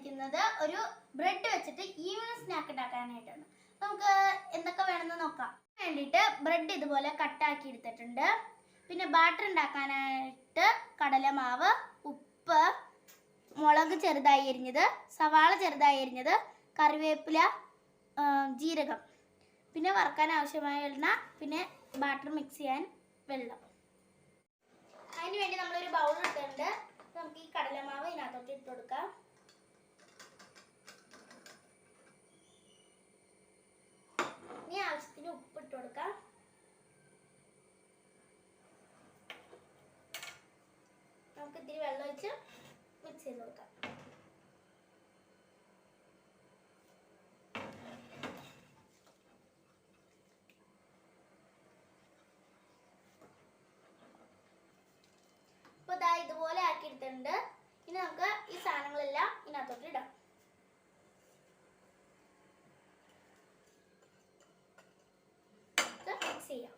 വന്നിരിക്കുന്നത് ഒരു ബ്രെഡ് വെച്ചിട്ട് ഈവനിങ് സ്നാക്ക് ഉണ്ടാക്കാനായിട്ടാണ്. നമുക്ക് എന്തൊക്കെ വേണമെന്ന് നോക്കാം. വേണ്ടിയിട്ട് ബ്രെഡ് ഇതുപോലെ കട്ടാക്കി എടുത്തിട്ടുണ്ട്. പിന്നെ ബാറ്റർ ഉണ്ടാക്കാനായിട്ട് കടലമാവ്, ഉപ്പ്, മുളക് ചെറുതായി എരിഞ്ഞത്, സവാള ചെറുതായി എരിഞ്ഞത്, കറിവേപ്പില, ജീരകം, പിന്നെ വറുക്കാൻ ആവശ്യമായ എണ്ണ, പിന്നെ ബാറ്റർ മിക്സ് ചെയ്യാൻ വെള്ളം. അതിന് വേണ്ടി നമ്മളൊരു ബൗൾ എടുത്തിട്ടുണ്ട്. നമുക്ക് ഈ കടലമാവ് ഇതിനകത്തോട്ട് ഇട്ട് കൊടുക്കാം. ഇനി ആവശ്യത്തിന് ഉപ്പ് ഇട്ട് കൊടുക്കാം. നമുക്ക് ഇത്തിരി വെള്ളം ഒഴിച്ച് മിക്സ് ചെയ്ത് കൊടുക്കാം. അപ്പോൾ ഇതാ ഇതുപോലെ ആക്കി എടുത്തിട്ടുണ്ട്. ഇനി നമുക്ക് ഈ സാധനങ്ങളെല്ലാം ഇതിനകത്തോട്ട് ഇടാം. മിക്സ് ചെയ്യാം.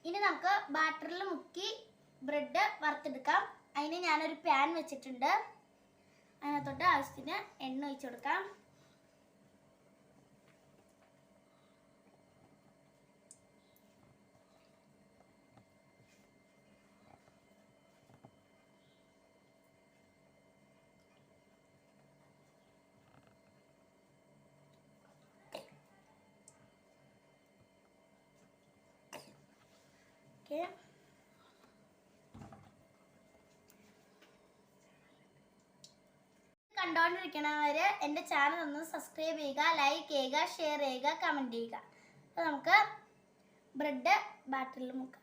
ഇനി നമുക്ക് ബാറ്ററിൽ മുക്കി ബ്രെഡ് വറുത്തെടുക്കാം. അതിന് ഞാനൊരു പാൻ വെച്ചിട്ടുണ്ട്. അതിനകത്തോട്ട് ആവശ്യത്തിന് എണ്ണ ഒഴിച്ചു കൊടുക്കാം. കണ്ടോണ്ടിരിക്കണവര് എൻ്റെ ചാനൽ ഒന്ന് സബ്സ്ക്രൈബ് ചെയ്യുക, ലൈക്ക് ചെയ്യുക, ഷെയർ ചെയ്യുക, കമൻറ്റ് ചെയ്യുക. അപ്പോൾ നമുക്ക് ബ്രെഡ് ബാറ്ററിൽ മുക്കാം.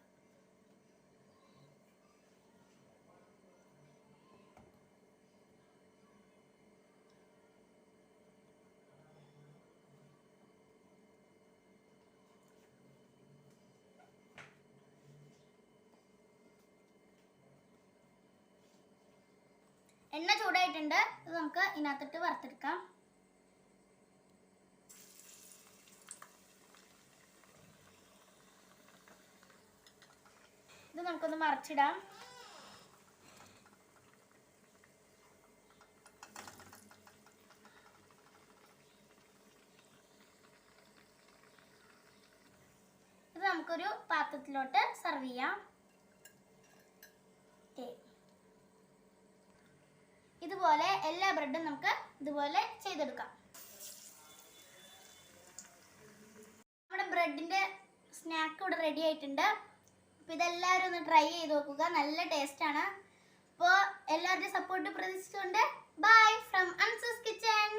എണ്ണ ചൂടായിട്ടുണ്ട്. ഇത് നമുക്ക് ഇതിനകത്തിട്ട് വറുത്തെടുക്കാം. ഇത് നമുക്കൊന്ന് മറിച്ചിടാം. ഇത് നമുക്കൊരു പാത്രത്തിലോട്ട് സെർവ് ചെയ്യാം. ഇതുപോലെ എല്ലാ ബ്രെഡും നമുക്ക് ഇതുപോലെ ചെയ്തെടുക്കാം. നമ്മുടെ ബ്രെഡിന്റെ സ്നാക്ക് ഇവിടെ റെഡി ആയിട്ടുണ്ട്. അപ്പോൾ ഇതെല്ലാവരും ഒന്ന് ട്രൈ ചെയ്ത് നോക്കുക. നല്ല ടേസ്റ്റാണ്. അപ്പോൾ എല്ലാവരുടെയും സപ്പോർട്ട് പ്രതീക്ഷിച്ചുകൊണ്ട് ബൈ ഫ്രം അൻസസ് കിച്ചൻ.